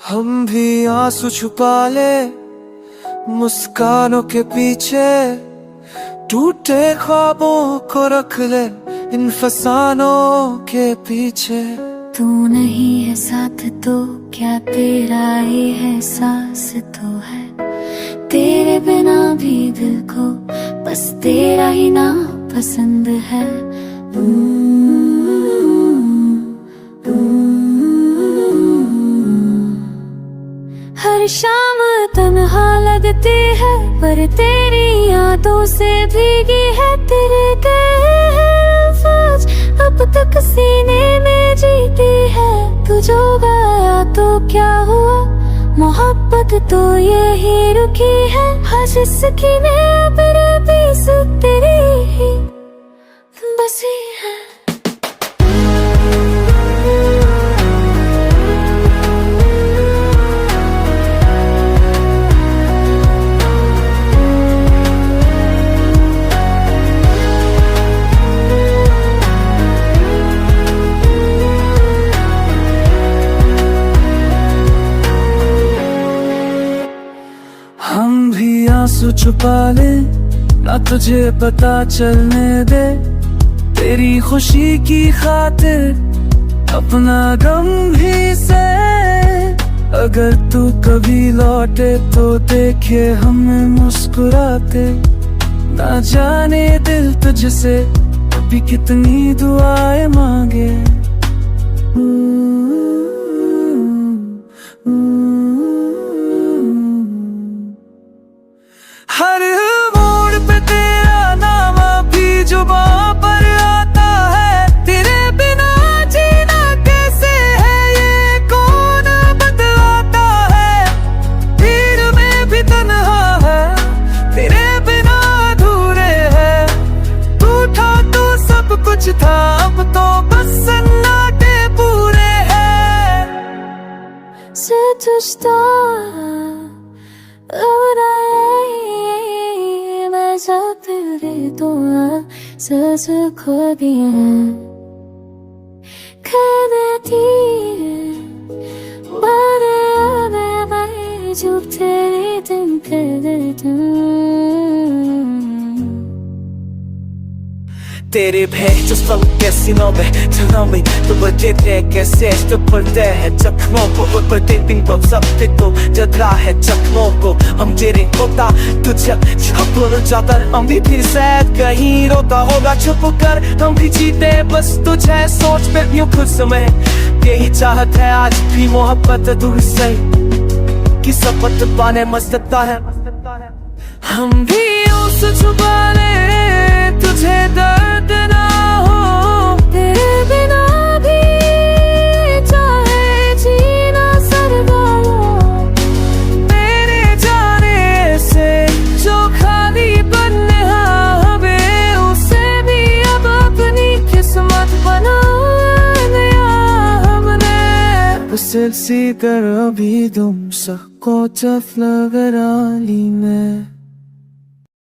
हम भी आंसू छुपा ले मुस्कानों के पीछे, टूटे ख्वाबों को रख ले इन फसानों के पीछे। तू नहीं है साथ तो क्या तेरा ये एहसास तो है, तेरे बिना भी दिल को बस तेरा ही ना पसंद है। हर शाम तन्हा लगती है पर तेरी यादों से भीगी है, तेरे गए हैं अल्फाज अब तक सीने में जीती है। तू जो गया तो क्या हुआ, मोहब्बत तो यही रुकी है, हर जिसकी में अब रबी से तेरी ही बसी है। हम भी आंसू छुपा ले ना तुझे पता चलने दे, तेरी खुशी की खातिर अपना गम भी से। अगर तू कभी लौटे तो देखे हमें मुस्कुराते, ना जाने दिल तुझसे अभी कितनी दुआएं मांगे। हर मोड़ पे तेरा नाम अभी जुबां पर आता है, तेरे बिना जीना कैसे है ये कौन बतलाता है। भीड़ में भी तन्हा है, तेरे बिना अधूरे है। तू था तो सब कुछ था, अब तो बस सन्नाटे पूरे हैं। तुझता तेरे तो सच खो दिए कहती बारे जो तेरे दिन कर तेरे भेज पल के सीनों में tsunami, तो बजे कैसे तो पड़ते हैं जख्मों को, पड़ते दिन को सबसे तो जला है जख्मों को। हम तेरे होता तुझे भूल जाता, हम भी फिर शायद कहीं रोता होगा छुप कर। हम भी जीते बस तुझे सोच पे यूं खुद समय, यही चाहत है आज भी मोहब्बत दूर से कि शपथ पाने मस्ता है। हम भी उस छुपा ले तुझे दर्द ना हो, तेरे बिना भी चाहे जीना सरगालो। मेरे जाने से जो खाली बनने हमें, उसे भी अब अपनी किस्मत बनाया हमने। सिलसी कर अभी तुम सबको चफ लग रही में।